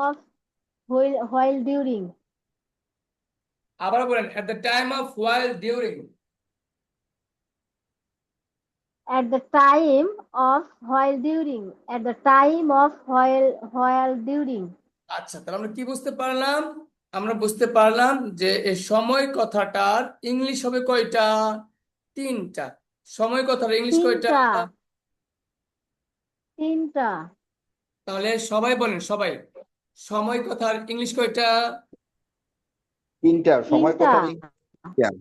of while during. আবার বলেন at the time of while during. At the time of while during. At the time of while during. আচ্ছা, তাহলে আমরা কি বুঝতে পারলাম? আমরা বুঝতে পারলাম যে এই সময় কথাটার ইংলিশ হবে কয়টা? তিনটা। সময় কথার ইংলিশ কয়টা? তিনটা। তিনটা। তাহলে সবাই বলেন, সবাই, সময় কথার ইংলিশ কয়টা? তিনটা সময় তিনটা। কথার ইংরেজি।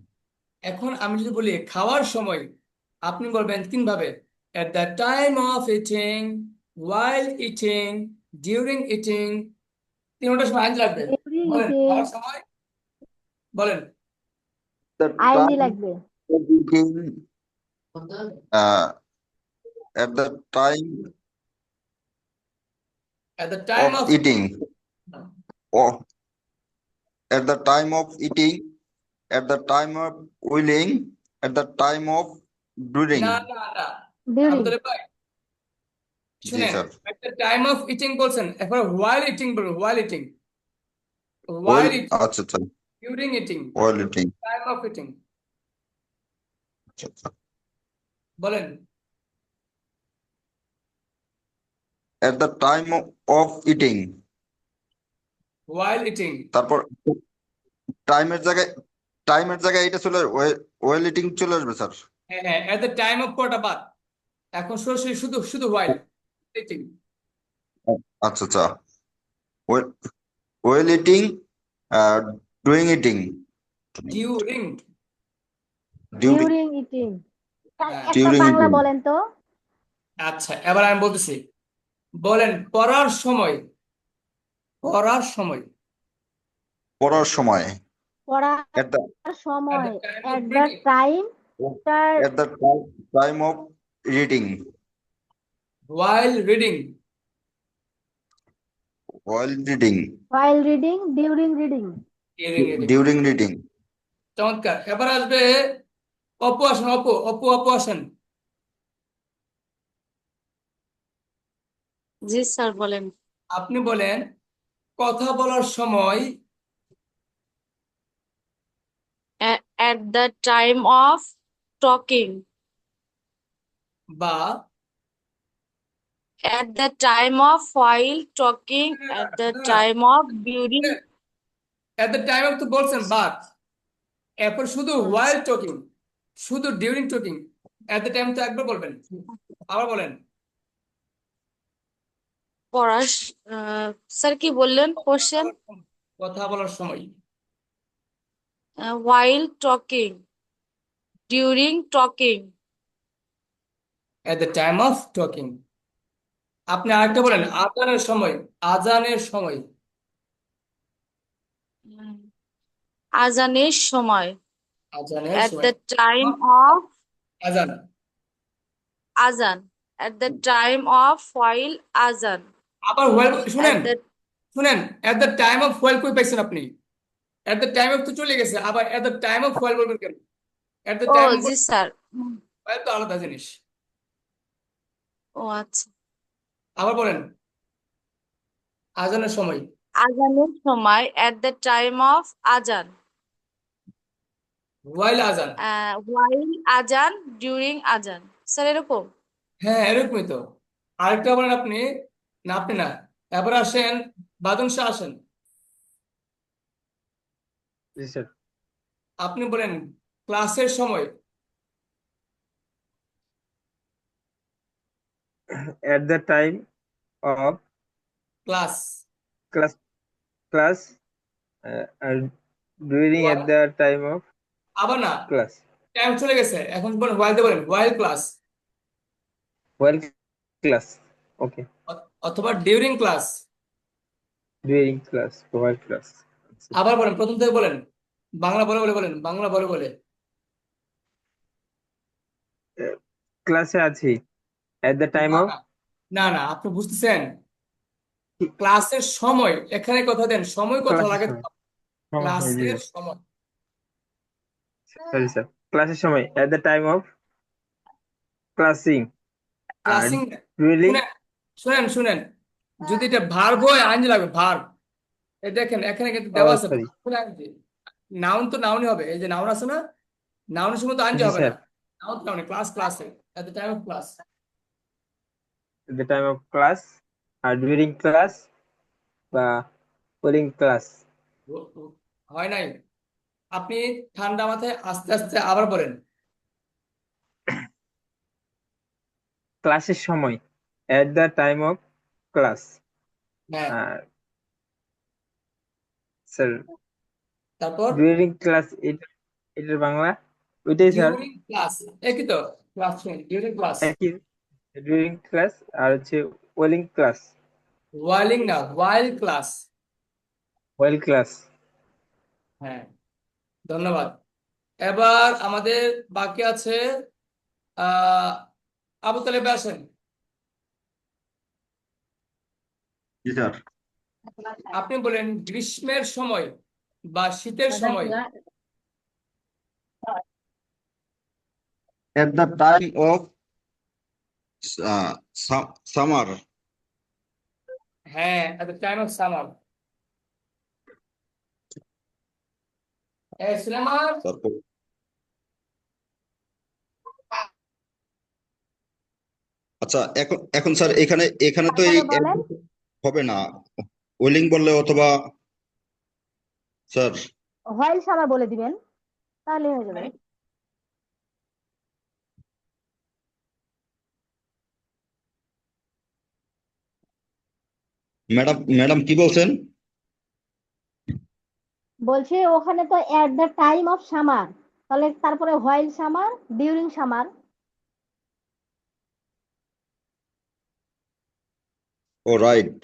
এখন আমি যদি বলি খাওয়ার সময়, আপনি বলবেন তিন ভাবে: at the time of eating, while eating, during eating। তিনটা সময় আইন লাগবে। During বলেন eating. খাওয়ার সময়, বলেন। The আইনি time লাগবে। of eating, at the time at the time of of eating, or at the time of eating, at the time of willing, at the time of during. না না না, During. Abdul ভাই জি শুনেন, sir. at the time of eating বলছেন, এরপর while eating বলুন, while eating, well, while eating, আচ্ছা আচ্ছা, during eating, well eating, time of eating। আচ্ছা আচ্ছা। বলেন At the time of eating, while eating। তারপর টাইমের জায়গায় এটা চলে ওয়েল ইটিং চলে আসবে স্যার। হ্যাঁ হ্যাঁ, at the time of কটা বাদ? এখন সরাসরি শুধু শুধু while eating, আচ্ছা আচ্ছা, well eating, doing eating, during। During, During eating. একটা ডিউরিং বাংলা ইটিং, বলেন তো। আচ্ছা, এবার আমি বলতেছি, বলেন পড়ার সময়, পড়ার সময়, পড়ার সময়। পড়ার At the সময়। time of At the reading, time. at the time of reading, while reading, while reading, While reading. During reading. during reading। during reading. চমৎকার। এবার আসবে অপু, আসেন অপু, অপু অপু আসেন। জি স্যার বলেন। আপনি বলেন কথা বলার সময়, At the time of talking, বা at the time of while talking, at the time of during. at the time of তো বলছেন, বাট এরপর শুধু while talking, শুধু during talking, at the time তো একবার বলবেন। আবার বলেন পড়ার স্যার কি বললেন কোশ্চেন? কথা বলার সময়। While talking, during talking. at the time of talking। আপনি আরেকটা বলেন আজানের সময়, আজানের সময়। আজানের সময়, আজানের at সময়, the time of আজান। azan, at the time of while azan, আবার while শুনেন, at the শুনেন, at the time of while কই পাইছেন আপনি? at the time of তো চলে গেছে, আবার at the time of while বলবেন কেন? at the ও time of জি স্যার। while তো আলাদা জিনিস। ও আচ্ছা, আবার বলেন আজানের সময়, আজানের সময়, at the time of azan, while আজান। while azan, during azan, sir এরকম। হ্যাঁ এরকমই তো। আরেকটা বলেন আপনি, না আপনি না, এবার আসেন বাদন শাহ আসেন। জি স্যার। আপনি বলেন ক্লাসের সময়, At the time of class, class, class, and during at the time of আবার না, class. টাইম চলে গেছে, এখন বলেন while দিয়ে বলেন while class, While class. Okay. অথবা during class. During class. While class. আবার বলেন প্রথম থেকে বলেন, বাংলা বলে বলে বলেন, বাংলা বলে বলে। ক্লাসে আছি। At the time না of না না না, আপনি বুঝতেছেন, ক্লাসের সময়, এখানে কথা দেন, সময় কথা ক্লাসের লাগে তো। সময়। সময়, জি। ক্লাসের সময়, সরি স্যার। ক্লাসের সময়। At the time of classing. R ক্লাসিং। during শুনেন শুনেন শুনেন, যদি এটা ভার্ব হয় আইনজি লাগবে, ভার্ব। এই দেখেন এখানে কিন্তু দেওয়া আছে সরি। নাউন তো নাউনই হবে, এই যে নাউন আছে না, নাউনের সময় তো আইনজি জি হবে না, স্যার। নাউন তো নাউন, ক্লাস ক্লাসে, at the time of class. At the time of class আর ডিউরিং ক্লাস বা ওয়াইল ক্লাস। হয় নাই, আপনি ঠান্ডা মাথায় আস্তে আস্তে আবার বলেন। ক্লাসের সময় এট দ্য টাইম অফ ক্লাস। হ্যাঁ, আর স্যার তারপর ডিউরিং ক্লাস, এটার বাংলা ওইটাই স্যার। ডিউরিং ক্লাস, একই তো, ক্লাস ডিউরিং ক্লাস। একই, ডিউরিং ক্লাস আর হচ্ছে ওয়াইল ক্লাস। ওয়াইলিং না, ওয়াইল ক্লাস। ওয়াইল ক্লাস। হ্যাঁ, ধন্যবাদ। এবার আমাদের বাকি আছে আহ আবু তালেব আসেন। জি স্যার। আপনি বলেন গ্রীষ্মের সময় বা শীতের সময়। At the time of summer. হ্যাঁ, at the time of summer. Sulaiman, তারপর আচ্ছা, এখন এখন স্যার এখানে এখানে তো এই তারপরে বলেন হবে না, ওয়েলিং বললে অথবা স্যার। হোয়াইল সামার বলে দিবেন, তাহলে হয়ে যাবে। ম্যাডাম ম্যাডাম কি বলছেন? বলছি ওখানে তো এট দ্য টাইম অফ সামার, তাহলে তারপরে হোয়াইল সামার, ডিউরিং সামার। ও রাইট।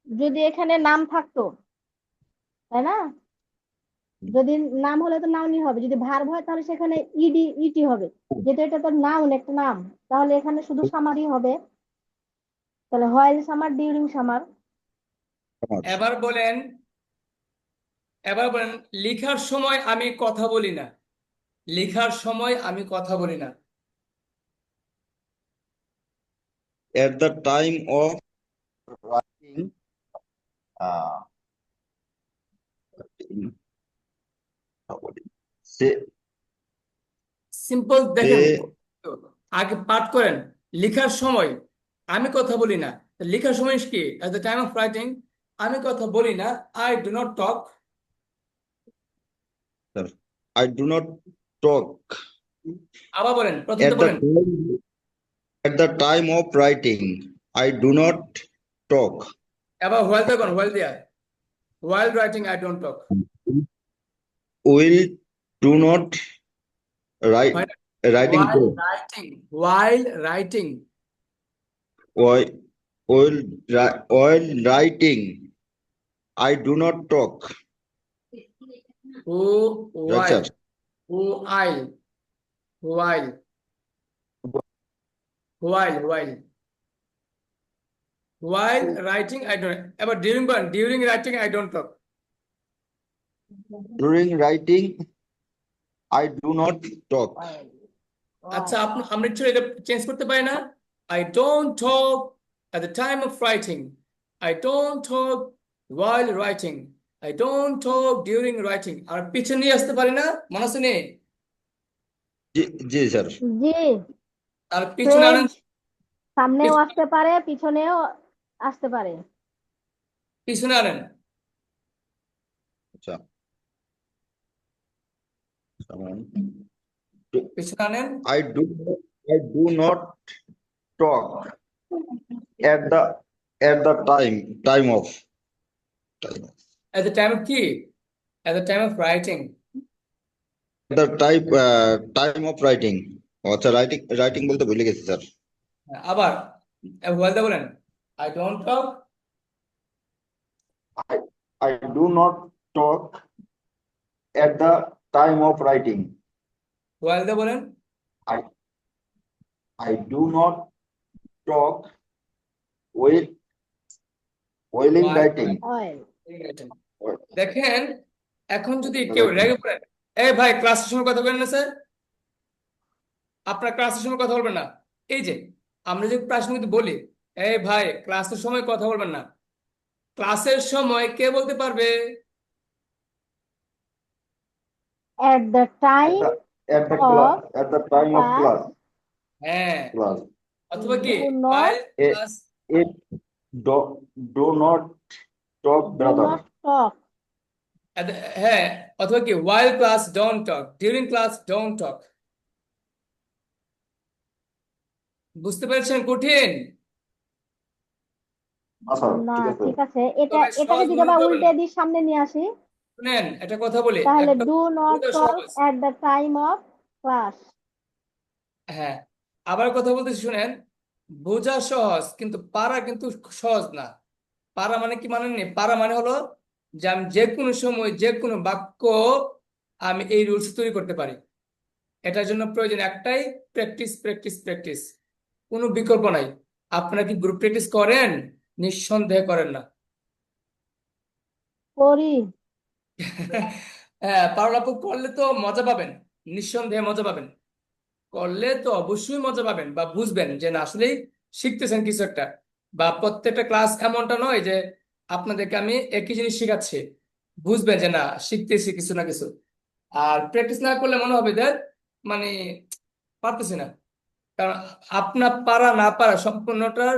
যদি এখানে নাম থাকতো, তাই না? যদি নাম হলে তো নাউনই হবে, যদি ভার্ব হয় তাহলে সেখানে ইটি হবে, যেহেতু এটা তো নাউন, একটা নাম, তাহলে এখানে শুধু সামারই হবে। তাহলে হোয়াইল সামার, ডিউরিং সামার। এবার বলেন, এবার বলেন লেখার সময় আমি কথা বলি না, লেখার সময় আমি কথা বলি না। At the time of writing, uh, say simple দেখেন, সে আগে পাঠ করেন। লেখার সময় আমি কথা বলি না, লেখার সময় কি, এট দ্য টাইম অফ রাইটিং আমি কথা বলি না, I do not talk. I do not talk. আবার বলেন, প্রথমটা At the বলেন। at the time of writing, I do not talk. এবার হোয়াইল দেখুন, হোয়াইল দিয়া, while writing I don't talk. Will do not write writing While talk. writing, while writing, While while writing, I do not talk. who, Right, while, sir. who, while, while writing I don't, about during writing I don't talk. During writing, I do not talk. আচ্ছা, আমরা একটু এটা change করতে পারি না? I don't talk at the time of writing, I don't talk while writing, I don't talk during writing। আর পিছনে নিয়ে আসতে পারি না, মনে আছে নি? জি জি স্যার। জি, আর পিছনে আনেন, সামনেও আসতে পারে, পিছনেও আসতে পারে। পিছনে আনেন। আচ্ছা, পিছনে আনেন। I do not talk at the time of At the time of কি? At the time of writing. the time of writing. আচ্ছা, রাইটিং বলতে ভুলে গেছি স্যার। আবার বলতে বলেন, I don't talk I do not talk at the time of writing. বলতে বলেন, I do not talk while While writing. Oil. দেখেন, এখন যদি কেউ রেগে পড়েন, এই ভাই ক্লাসের সময় কথা বলেন না স্যার, আপনার ক্লাসের সময় কথা বলবেন না, এই যে আমরা যে প্রশ্ন কিন্তু বলি, এই ভাই ক্লাসের সময় কথা বলবেন না, ক্লাসের সময় কে বলতে পারবে? at the At time the at the of class at the time of class হ্যাঁ, class. অথবা কি do not while It, class, it do not talk, do brother. not talk হ্যাঁ, অথবা কি while class don't talk, during class don't talk। বুঝতে পেরেছেন? কঠিন? আচ্ছা, না ঠিক আছে। ঠিক আছে এটা তবে এটাকে সহজ যদি মনে আবার করবেন উল্টে না। দিয়ে সামনে নিয়ে আসি শুনেন, একটা কথা বলি, তাহলে একটা do not এটা talk সহজ। at the time of class হ্যাঁ, আবার কথা বলতেছি শুনেন, বোঝা সহজ কিন্তু পারা কিন্তু সহজ না। পারা মানে কি মানে নেই, পারা মানে হলো যে আমি যে কোনো সময় যে কোনো বাক্য আমি এই রুলস তৈরি করতে পারি। এটার জন্য প্রয়োজন একটাই, প্র্যাকটিস প্র্যাকটিস প্র্যাকটিস, কোনো বিকল্প নাই। আপনারা কি গ্রুপ প্র্যাকটিস করেন? নিঃসন্দেহে করেন না। করি হ্যাঁ, পারুল আপু করলে তো মজা পাবেন, নিঃসন্দেহে মজা পাবেন। করলে তো অবশ্যই মজা পাবেন বা বুঝবেন যে না আসলেই শিখতেছেন কিছু একটা। বা প্রত্যেকটা ক্লাস এমনটা নয় যে আপনাদেরকে আমি একই জিনিস শেখাচ্ছি, বুঝবেন যে না শিখতেছি কিছু না কিছু। আর প্র্যাকটিস না করলে মনে হবে যে মানে পারতেছি না। কারণ আপনার পারা না পারা সম্পূর্ণটার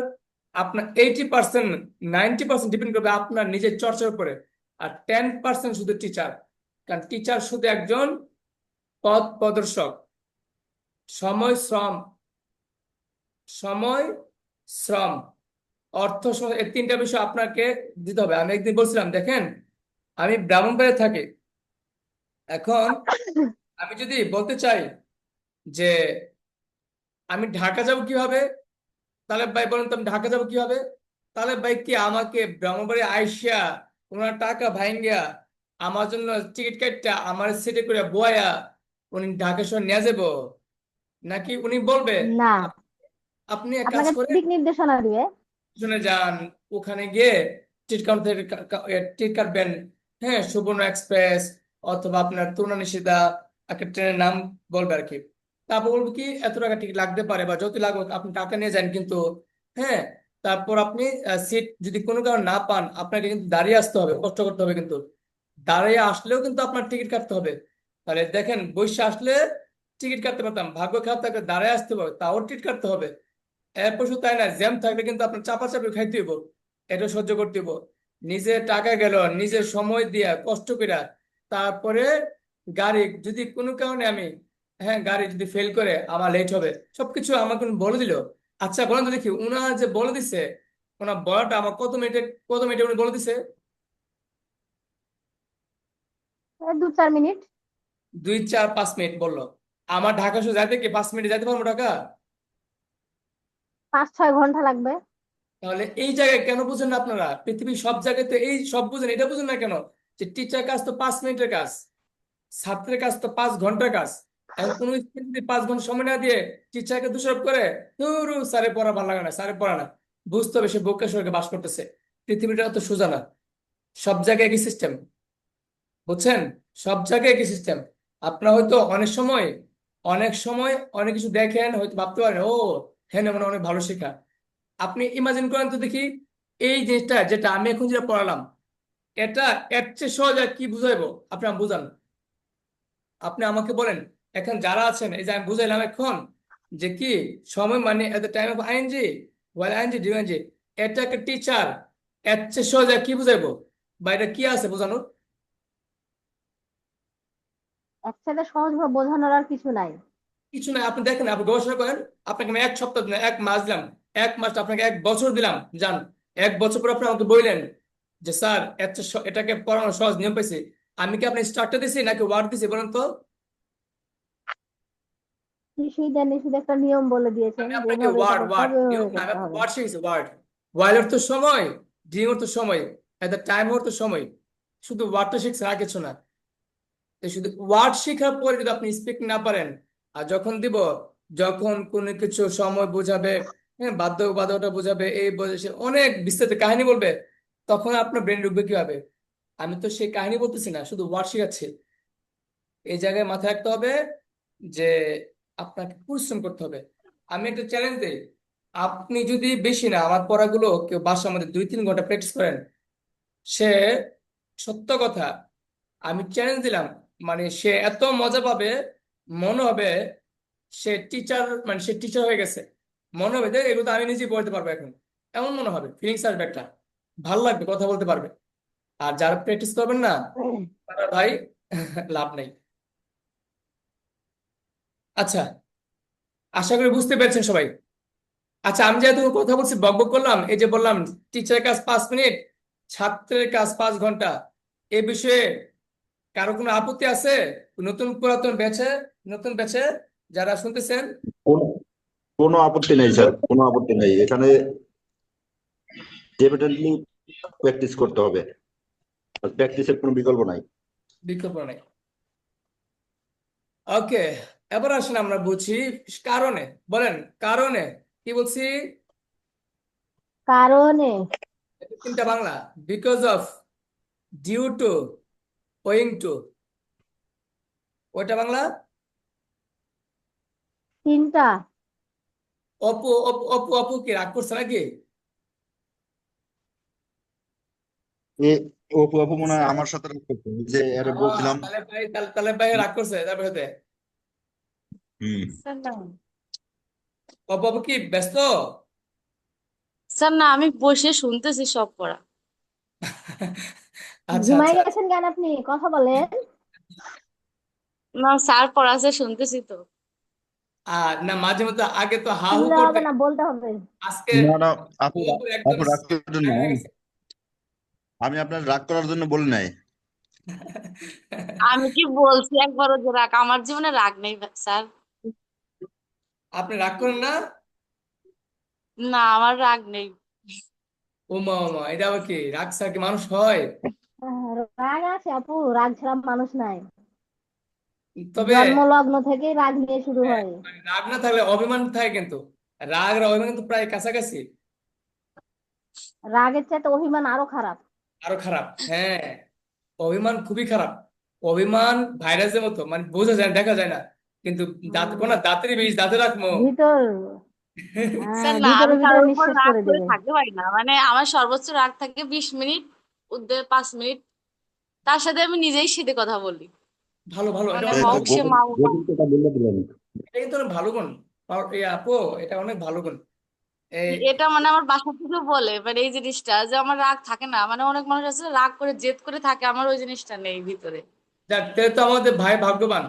আপনার 80%, 90% ডিপেন্ড করবে আপনার নিজের চর্চার উপরে। আর 10% শুধু টিচার। কারণ টিচার শুধু একজন পথ প্রদর্শক। সময় শ্রম, সময় শ্রম, অর্থ এই তিনটা বিষয় আপনাকে দিতে হবে। আমি একদিন বলছিলাম দেখেন, আমি ব্রাহ্মণবাড়িয়ায় থাকি। এখন আমি যদি বলতে চাই যে আমি ঢাকা যাব কিভাবে, তাহলে ভাই বলেন তো আমি ঢাকা যাবো কিভাবে? তাহলে ভাই কি আমাকে ব্রাহ্মণবাড়ি আইসা ওনার টাকা ভাঙ্গিয়া আমার জন্য টিকিট কাটটা আমার সিটে করে বয়া উনি ঢাকা শহর নিয়ে যাবো? নাকি উনি বলবে না "আপ- আপনি এক কাজ আপনাকে করে দিক নির্দেশনা দিবে শুনে যান, ওখানে গিয়ে টিকিট কাউন্টার থেকে টিকিট কাটবেন, হ্যাঁ সুবর্ণ এক্সপ্রেস অথবা আপনার তরুণা নিশিতা, একটা ট্রেনের নাম বলবে আর কি। তারপর বলবো কি এত টাকা টিকিট লাগতে পারে বা যত লাগুক আপনি টাকা নিয়ে যান কিন্তু, হ্যাঁ তারপর আপনি সিট যদি কোনো কারণে না পান আপনাকে কিন্তু দাঁড়িয়ে আসতে হবে, কষ্ট করতে হবে কিন্তু, দাঁড়িয়ে আসলেও কিন্তু আপনার টিকিট কাটতে হবে। তাহলে দেখেন বৈশা আসলে টিকিট কাটতে পারতাম, ভাগ্য খারাপ থাকলে দাঁড়িয়ে আসতে হবে তাও টিকিট কাটতে হবে। এরপর শুধু তাই না, জ্যাম থাকলে কিন্তু আপনার চাপাচাপি খাইতে হইব, এটা সহ্য করতে হইব। নিজে টাকা গেল, নিজের সময় দিয়া কষ্ট কইরা, তারপরে গাড়ি যদি কোনো কারণে আমি, হ্যাঁ গাড়ি যদি ফেল করে আমার লেট হবে, সবকিছু আমাকে উনি বলে দিল। আচ্ছা বলেন তো দেখি, উনা যে বলে দিছে, ওনার বলাটা আমার কত মিনিটে উনি বলে দিছে? 2-4 মিনিট 2-4-5 মিনিট বললো। আমার ঢাকা শহর যাইতে কি 5 মিনিটে যাইতে পারবো ঢাকা? 5-6 ঘন্টা লাগবে তাহলে এই জায়গায় কেন বুঝেন না আপনারা? পৃথিবীর সব জায়গায় তো এই সব বুঝেন, এটা বুঝেন না কেন যে টিচার কাজ তো 5 মিনিটের কাজ, ছাত্রের কাজ তো 5 ঘন্টার কাজ। এখন কোন স্টুডেন্ট যদি 5 ঘন্টা সময় না দিয়ে টিচারকে দোষারোপ করে, ধুরু স্যারে পড়া ভালো লাগে না, স্যারে পড়া না, বুঝতে হবে সে বোকা স্বর্গে বাস করতেছে। পৃথিবীটা তো সোজা না, সব জায়গায় একই সিস্টেম, বুঝছেন? সব জায়গায় একই সিস্টেম। আপনার হয়তো অনেক সময় অনেক কিছু দেখেন, হয়তো ভাবতে পারেন ও হ্যাঁ মনে হয় অনেক ভালো শেখা। আপনি ইমাজিন করেন তো দেখি, এই জিনিসটা যেটা আমি এখন যেটা পড়ালাম, এটা এর চেয়ে সহজ আর কি বুঝাইবো? আপনি আমাকে বুঝান, আপনি আমাকে বলেন। এখন যারা আছেন এই যে আমি বুঝাইলাম এখন যে কি সময় মানে at the time of ING, while ING ডিএনজি, এটা একটা টিচার এর চেয়ে সহজ আর কি বুঝাইবো? বা এটা কি আছে বোঝানোর? একসাথে সহজভাবে বোঝানোর আর কিছু নাই কিছু না, আপনি দেখেন, আপনি গবেষণা করেন। আপনাকে আমি 1 সপ্তাহ দিলাম, 1 মাস দিলাম, 1 মাস আপনাকে 1 বছর দিলাম, যান 1 বছর পর আপনি আমাকে বললেন যে স্যার এটাকে পড়ানোর সহজ নিয়ম পাইছি। আমি কি আপনি স্টার্টটা দিছি নাকি ওয়ার্ড দিছি বলেন তো? কিছুই দেননি শুধু একটা নিয়ম বলে দিয়েছেন আমি যে আপনাকে এভাবে এটা ওয়ার্ড করতে ওয়ার্ড হবে নিয়ম এভাবে না, আমি করতে আপনাকে হবে ওয়ার্ড শিখেছি, ওয়ার্ড। ওয়াইল অর্থ সময়, ড্রিম অর্থ সময়, এট দ্য টাইম অর্থ সময়, শুধু ওয়ার্ডটা শিখছেন আর কিছু না। তো শুধু ওয়ার্ড শেখার পরে যদি আপনি স্পিকিং না পারেন, আর যখন কোনো কিছু সময় বোঝাবে, হ্যাঁ বাধ্য বাধকতা বোঝাবে, এই বোঝাবে অনেক বিস্তারিত কাহিনী বলবে, তখন আপনার ব্রেন ঢুকবে কিভাবে? আমি তো সেই কাহিনী বলতেছি না, শুধু ওয়ার্ড শেখাচ্ছি। এই জায়গায় মাথায় রাখতে হবে যে আপনাকে পরিশ্রম করতে হবে। আমি একটা চ্যালেঞ্জ দিই, আপনি যদি বেশি না আমার পড়াগুলো কেউ বাসার মধ্যে 2-3 ঘন্টা প্র্যাকটিস করেন, সে সত্য কথা আমি চ্যালেঞ্জ দিলাম, মানে সে এত মজা পাবে, মনে হবে সে টিচার হয়ে গেছে। মনে হবে যে এগুলো তো আমি নিজেই বলতে পারবো এখন, এমন মনে হবে, ফিলিংস আসবে একটা, ভালো লাগবে, কথা বলতে পারবে। আর যারা প্র্যাকটিস করবেন না তারা ভাই লাভ নেই। আচ্ছা, আশা করি বুঝতে পেরেছেন সবাই। আচ্ছা, আমি যেহেতু কথা বলছি, বকবক করলাম, এই যে বললাম টিচারের কাজ 5 মিনিট, ছাত্রের কাজ 5 ঘন্টা, এ বিষয়ে কারো কোনো আপত্তি আছে? নতুন পুরাতন ব্যাচে, নতুন ব্যাচে যারা শুনতেছেন? কোনো কোনো আপত্তি নেই স্যার, কোনো আপত্তি নেই। এখানে ডেফিনেটলি প্র্যাকটিস করতে হবে, আর প্র্যাকটিসের কোনো বিকল্প নাই। বিকল্প নেই। ওকে, এবার আসেন আমরা বুঝি কারণে। বলেন কারণে কি বলছি? কারণে, 3টা Bangla, because of, due to, owing to. ওইটা বাংলা? 3টা। অপু অপু অপু অপু কি রাগ করছে নাকি? এ অপু আপু মনে হয় আমার সাথে রাগ করছে। ওই যে আরে বলছিলাম। তালে ভাই রাগ করছে তারপর হতে। হুম। স্যার না, অপু অপু কি ব্যস্ত? স্যার না, আমি বসে শুনতেছি সব পড়া। আচ্ছা ঘুমাই আচ্ছা আচ্ছা। গেছেন কেন আপনি? কথা বলেন। না, স্যার পড়াছে শুনতেছি তো। আর না, মাঝে মধ্যে আগে তো হা হু শুনলে করতে, হবে না, বলতে হবে। আজকে না না, আপু অপুর একদম আপু রাগ করার জন্য সাইলেন্ট হয়ে নয়। গেছে। আমি আপনার রাগ করার জন্য বলি নাই। আমি কি বলছি একবারও যে রাগ? আমার জীবনে রাগ নেই স্যার। আপনি রাগ করেন না? না, আমার রাগ নেই। ওমা ওমা, এটা আবার কি? রাগ ছাড়া কি মানুষ হয়? রাগ আছে আপু, রাগ ছাড়া মানুষ নাই। তবে জন্মলগ্ন থেকেই রাগ নিয়ে শুরু হ্যাঁ, হয়। মানে রাগ না থাকলে অভিমান থাকে কিন্তু, রাগ আর অভিমান কিন্তু প্রায় কাছাকাছি। রাগের চাইতে অভিমান আরো খারাপ। আরো খারাপ, হ্যাঁ, অভিমান খুবই খারাপ। অভিমান ভাইরাসের মতো, মানে বোঝা যায় না, দেখা যায় না, কিন্তু দাঁত কোনা দাঁতেরই বিষ দাঁতে রাখবো। ভিতর, স্যার না, ভিতরে আমি ভিতরে কারোর উপর নিঃশেষ রাগ করে করে দেবে। থাকতে পারি না। মানে আমার সর্বোচ্চ রাগ থাকে 20 মিনিট, উদ্যোগ 5 মিনিট। তার সাথে আমি নিজেই সাথে কথা বলি। ভালো ভালো, এটা মানে অনেক এই তো ভালো হোক গুণ। সে গভীর মা বাবা। গভীর কথা বললে দিলেন। এটা কিন্তু অনেক ভালো গুণ। এই আপু, এটা অনেক ভালো গুণ। এই এটা মানে আমার বাসা থেকে বলে, মানে এই জিনিসটা যে আমার রাগ থাকে না। মানে অনেক মানুষ আছে রাগ করে জেদ করে থাকে, আমার ওই জিনিসটা নেই ভিতরে। যাক, তাহলে তো আমাদের ভাই ভাগ্যবান।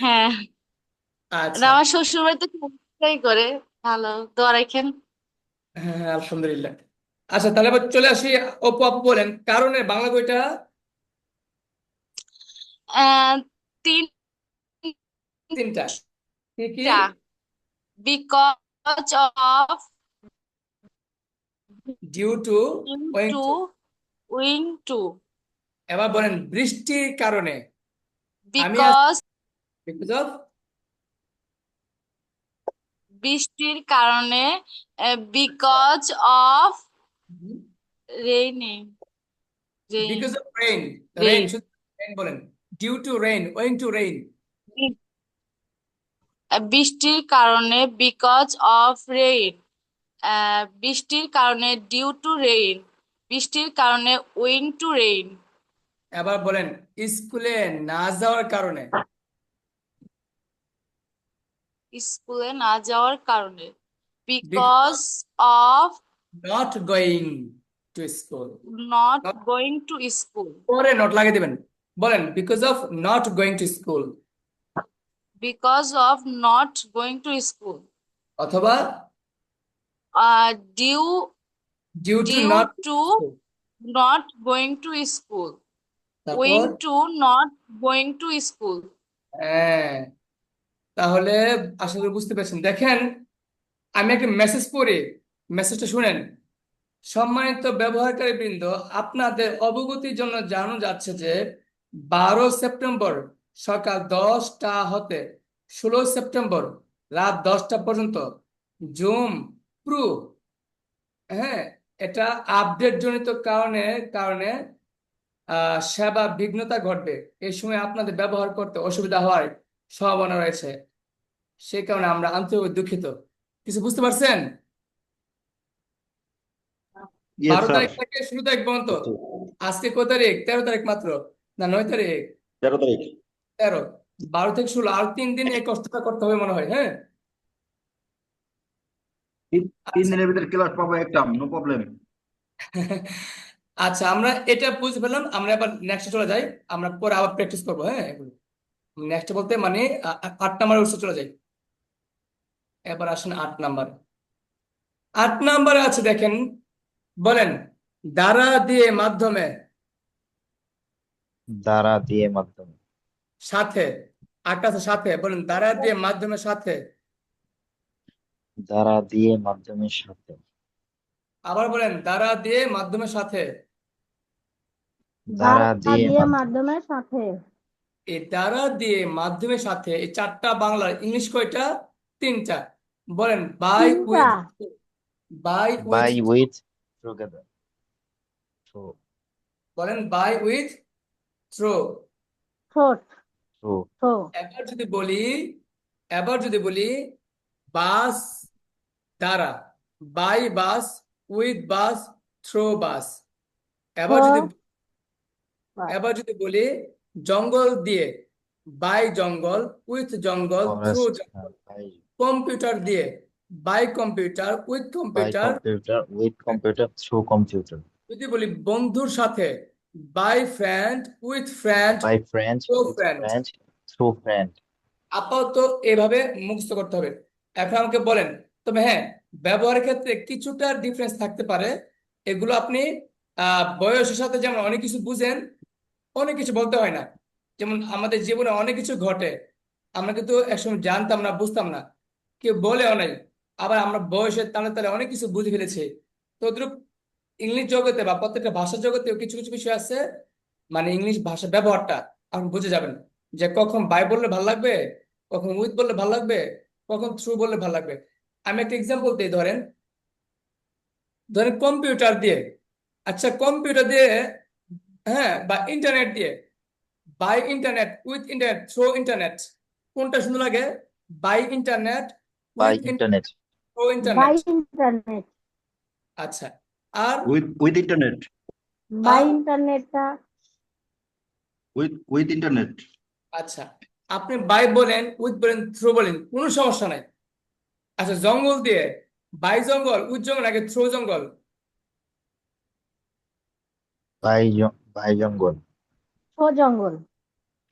হ্যাঁ, আর আচ্ছা, আমার শ্বশুর বাড়িতে তাই করে। ভালো, দোয়া রাখেন। হ্যাঁ হ্যাঁ, আলহামদুলিল্লাহ। আচ্ছা, তাহলে এবার চলে আসি। অপু আপু বলেন কারণে বাংলা বইটা। আহ 3টা। 3টা কি কি? Because of, due to, owing to, to. Owing to. এবার বলেন বৃষ্টির কারণে। আমি বিকজ, বিকজ অফ, বৃষ্টির কারণে। Because of rainy, rain, because of rain. Rain, rain. শুধু রেইন বলেন। Due to rain, owing to rain. বৃষ্টির কারণে, বিকজ অফ রেইন। বৃষ্টির কারণে, ডিউ টু রেইন। বৃষ্টির কারণে, উইং টু রেইন। এবার বলেন স্কুলে না যাওয়ার কারণে। স্কুলে না যাওয়ার কারণে, because because of not going to school. Not going to school. পরে নোট লাগিয়ে দিবেন। বলেন because of not going to school, because of not going to school. অথবা due, due to due not to school. Not going to school. Owing তারপর to not going to school. হ্যাঁ, তাহলে আশা করি বুঝতে পেরেছেন। দেখেন, আমি একটা মেসেজ পড়ি, মেসেজটা শুনেন। সম্মানিত ব্যবহারকারী বৃন্দ, আপনাদের অবগতির জন্য জানানো যাচ্ছে যে 12 সেপ্টেম্বর সকাল 10টা হতে 16 সেপ্টেম্বর রাত 10টা পর্যন্ত জুম প্রো, হ্যাঁ, এটা আপডেট জনিত কারণে কারণে সেবা বিঘ্নতা ঘটবে। এই সময় আপনাদের ব্যবহার করতে অসুবিধা হওয়ার সম্ভাবনা রয়েছে। সে কারণে আমরা আন্তরিকভাবে দুঃখিত। কিছু বুঝতে পারছেন? Yes 12 sir. তারিখ থেকে শুরু থাকবে তো। আজকে কত তারিখ? 13 তারিখ মাত্র, না 9 তারিখ? 13 তারিখ। 13। 12 থেকে শুরু, আর 3 দিন এই কষ্টটা করতে হবে মনে হয়, হ্যাঁ। তিন আচ্ছা দিনের ভিতরে ক্লাস পাবো একটা, নো প্রবলেম। আচ্ছা, আমরা এটা বুঝতে পারলাম। আমরা এবার নেক্সটে চলে যাই। আমরা পরে আবার প্র্যাকটিস করবো, হ্যাঁ। নেক্সট বলতে মানে 8 নাম্বার উৎসে চলে যাই। এবার আসেন 8 নাম্বার। 8 নাম্বারে আছে দেখেন, বলেন দ্বারা দিয়ে মাধ্যমে দ্বারা দিয়ে মাধ্যমে সাথে। 8 আছে সাথে, বলেন দ্বারা দিয়ে মাধ্যমে সাথে। দ্বারা দিয়ে মাধ্যমের সাথে আবার বলেন দ্বারা দিয়ে মাধ্যমে সাথে। দ্বারা দ্বারা দিয়ে দিয়ে মাধ্যমে মাধ্যমের সাথে। এই দ্বারা দিয়ে মাধ্যমের সাথে, এই 4টা বাংলার, ইংলিশ কয়টা? 3টা। বলেন বাই তিনটা। With, by by with, with together through বলেন বাই উইথ থ্রো। ঠোঁট। থ্রু ঠো। এবার যদি বলি, এবার যদি বলি বাস দ্বারা, by bus, with bus, throw bus. এবার ঠো। যদি, বাস। এবার যদি বলি জঙ্গল দিয়ে, by jungle, with jungle, through forest jungle. By computer দিয়ে, by computer, with by computer. Computer with computer through computer যদি বলি বন্ধুর সাথে, by friend, with friend, by friend through with friend. Friend through friend আপাতত এভাবে মুখস্থ করতে হবে। এখন আমাকে বলেন, তবে হ্যাঁ, ব্যবহারের ক্ষেত্রে কিছুটা ডিফারেন্স থাকতে পারে। এগুলো আপনি বয়সের সাথে যেমন অনেক কিছু বুঝেন, অনেক কিছু বলতে হয় না। যেমন আমাদের জীবনে অনেক কিছু ঘটে, আমরা কিন্তু একসময় জানতাম না, বুঝতাম না, কেউ বলেও নাই। আবার আমরা বয়সের তালে তালে অনেক কিছু বুঝে ফেলেছি। তদ্রুপ ইংলিশ জগতে বা প্রত্যেকটা ভাষার জগতেও কিছু কিছু বিষয় আছে, মানে ইংলিশ ভাষা ব্যবহারটা আপনি বুঝে যাবেন, যে কখন বাই বললে ভালো লাগবে, কখন উইথ বললে ভালো লাগবে, কখন থ্রু বললে ভালো লাগবে। আমি একটা এক্সাম্পল দিই, ধরেন ধরেন কম্পিউটার দিয়ে। আচ্ছা কম্পিউটার দিয়ে, হ্যাঁ, বা ইন্টারনেট দিয়ে, by internet, with internet, throw internet, কোনটা সুন্দর লাগে? By internet, by with internet throw by internet. Internet. আচ্ছা, আর উইথ ইন্টারনেট। বাই আর ইন্টারনেটটা। With internet. আচ্ছা, আপনি বাই বলেন, উইথ বলেন, থ্রো বলেন, কোনো সমস্যা নাই। আচ্ছা জঙ্গল দিয়ে, বাই জঙ্গল, উইথ জঙ্গল নাকি থ্রো জঙ্গল? বাই জঙ্গল ঠো জঙ্গল।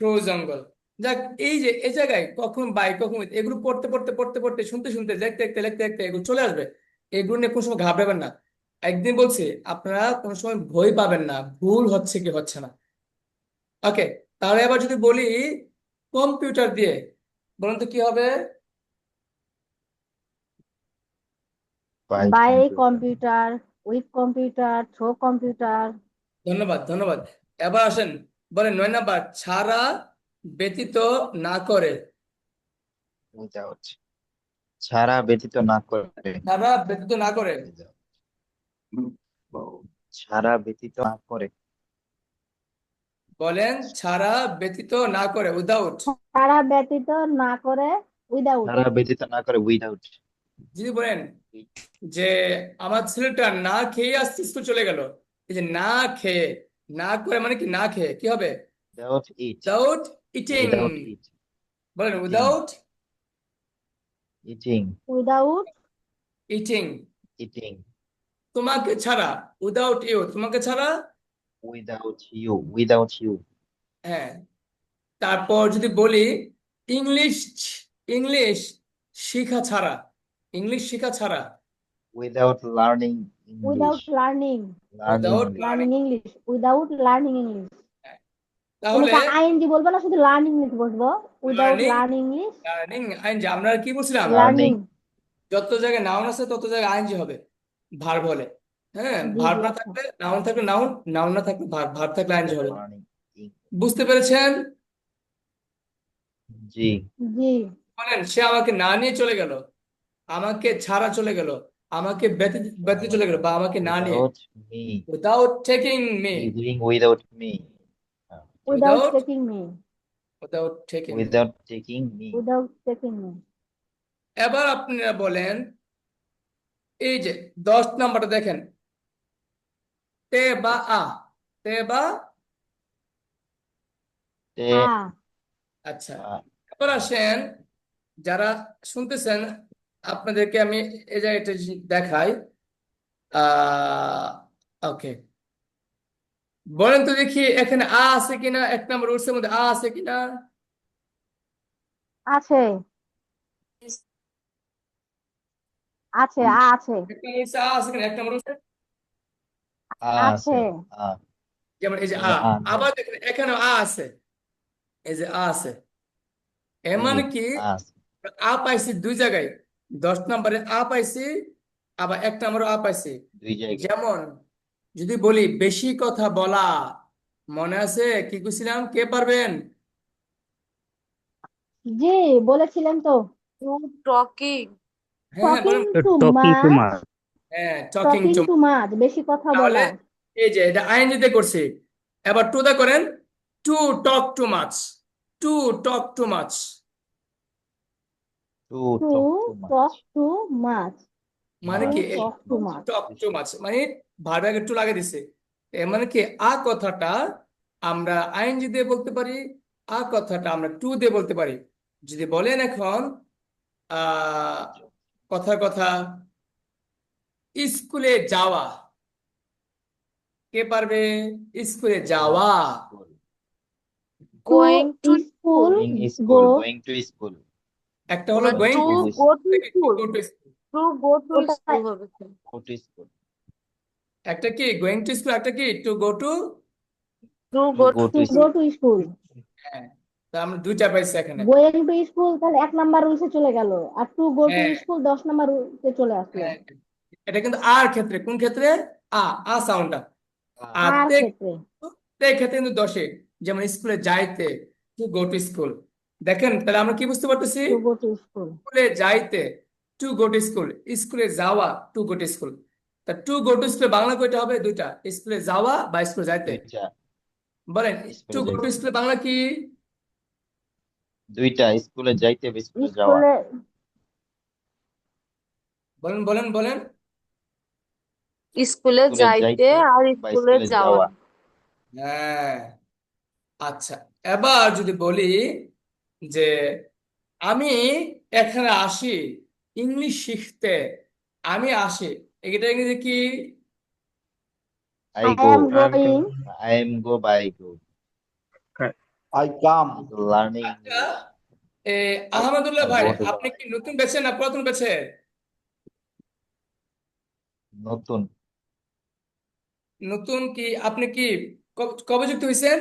থ্রো জঙ্গল। যাক, এই যে এই জায়গায় কখন বাই কখন with, এগুলো পড়তে পড়তে পড়তে পড়তে, শুনতে শুনতে, দেখতে দেখতে, লিখতে লিখতে এগুলো চলে আসবে। এগুলো নিয়ে কোনো সময় ঘাবড়াবেন না। একদিন বলছি, আপনারা কোনো সময় ভয় পাবেন না, ভুল হচ্ছে কি হচ্ছে না। ওকে, তাহলে এবার যদি বলি কম্পিউটার দিয়ে, বলুন তো কি হবে? By by computer computer, with computer, through computer. ধন্যবাদ, ধন্যবাদ। এবার আসেন, বলেন 9 নাম্বার, ছাড়া ব্যতীত না করে। উইদাউট ছাড়া ব্যতীত না করে ছাড়া ব্যতীত না করে, ছাড়া ব্যতীত না করে বলেন ছাড়া ব্যতীত না করে, উইদাউট। তারা ব্যতীত না করে, উইদাউট। ছাড়া ব্যতীত না করে উইদাউট যদি বলেন যে আমার ছেলেটা না খেয়ে আজকে স্কুল চলে গেল, এই যে না খেয়ে, না করে মানে কি, না খেয়ে কি হবে? Without eat without eating. Without eat বলেন eating without eating without eating. Eating তোমাকে ছাড়া, উইদাউট ইউ, তোমাকে ছাড়া। উইদাউট ইউ হ্যাঁ, তারপর যদি বলি ইংলিশ, ইংলিশ শিখা ছাড়া, ইংলিশ শিখা ছাড়া, without learning English without learning, learning without English learning. Learning English, without learning English. তাহলে এখানে আইএনজি বলবো না, শুধু লার্নিং ইংলিশ বলবো। Without learning, learning English, learning ING. আমরা কি বলছিলাম? Learning learning. যত জায়গায় নাউন আছে তত জায়গায় আইনজি হবে, ভার্ব হলে। হ্যাঁ, জি ভার্ব জি না আচ্ছা। থাকলে নাউন, থাকলে নাউন, নাউন না থাকলে ভার্ব, ভার্ব থাকলে আইনজি হবে। লার্নিং বুঝতে পেরেছেন? জি জি। বলেন সে আমাকে না নিয়ে চলে গেল, আমাকে ছাড়া চলে গেল, আমাকে ব্যতীত ব্যতীত চলে গেল, বা আমাকে না নিয়ে, without me without taking me, without me without without, taking me, without taking me. Without taking me without taking me. এবার আপনারা বলেন, এই যে 10 নাম্বারটা দেখেন, তে বা আ, তে বা Te আচ্ছা। ba এবার আসেন, যারা শুনতেছেন আপনাদেরকে আমি এই জায়গাটা দেখাই। ওকে, বলেন তো দেখি এখানে আ আছে কিনা, 1 নম্বর রুলসের মধ্যে আ আছে কিনা। আছে আছে আছে 1 নম্বর রুলসে আ আছে কিনা, 1 নম্বর রুলসে? আছে ase a যেমন এই যে এই আ, যে ane আবার দেখেন এখানে আ আছে, এই যে আ আছে। এর এই মানে যে কি, আছে আ পাইছি 2 জায়গায়, 10 নম্বরে আ পাইছি, আবার 1 নম্বরে আ পাইছি। দুই জায়গায় যেমন যদি বলি বেশি কথা বলা, মনে আছে কি কইছিলাম, কে পারবেন? জি বলেছিলেন তো। টু টকিং হ্যাঁ হ্যাঁ, টকিং বলেন। To talking too much, much. হ্যাঁ, talking talking to. To much, বেশি কথা তাহলে বলা। এই যে এটা আইএনজি করছি, এবার টু দা করেন, to talk too much, to talk too much. to to talk too talk much too much, মানে টু কি much talk too much. Talk too বেশি মাচ মানে ভার্ব আগে টু লাগিয়ে দিছে। এর মানে কি আ কথাটা আমরা আইএনজি দিয়ে বলতে পারি, আ কথাটা আমরা টু দিয়ে বলতে পারি। যদি বলেন এখন আহ কথার কথা, স্কুলে যাওয়া, কে পারবে? স্কুলে যাওয়া। school to going to school in go, school going to school একটা হলো going to to, to go to to school, go to school. To go to ওটা স্কুল হবে স্যার। go to school একটা কি গোয়িং টু স্কুল, একটা কি to go to. To to go go to to go school to school. হ্যাঁ, তা আমরা 2টা পাইছি এখানে। গোয়িং টু স্কুল তাহলে 1 নাম্বার রুলসে চলে গেল, আর টু গো টু হ্যাঁ স্কুল 10 নাম্বার রুলসে চলে আসলো। হ্যাঁ, এটা কিন্তু আর ক্ষেত্রে, কোন ক্ষেত্রে? আ, আ সাউন্ডটা। আর আর তে, ক্ষেত্রে তে ক্ষেত্রে কিন্তু 10-এ, যেমন স্কুলে যাইতে, টু গো টু স্কুল। দেখেন তাহলে আমরা কি বুঝতে পারতেছি, টু গো টু স্কুল। স্কুলে যাইতে টু গো টু স্কুল, স্কুলে যাওয়া টু গো টু স্কুল। তা টু গো টু স্কুলে বাংলা কয়টা হবে? 2টা, স্কুলে যাওয়া বা স্কুলে যাইতে। দুইটা বলেন টু স্কুলে গো টু যাইতে স্কুলে বাংলা কি? দুইটা স্কুলে যাইতে বা স্কুলে যাওয়া স্কুলে বলেন বলেন বলেন। স্কুলে স্কুলে যাইতে যাইতে আর বা স্কুলে স্কুলে যাওয়া। যাওয়া হ্যাঁ, আচ্ছা। এবার যদি বলি যে আমি এখানে আসি ইংলিশ শিখতে, আমি আসি, এটা ইংরেজি কি? I I go am going, I am go by go I come. learning আচ্ছা, English এ, আহমদুল্লাহ I ভাই, go to আপনি কি নতুন বেছে না পুরাতন বেছে? নতুন নতুন কি, আপনি কি কবে যুক্ত হয়েছেন?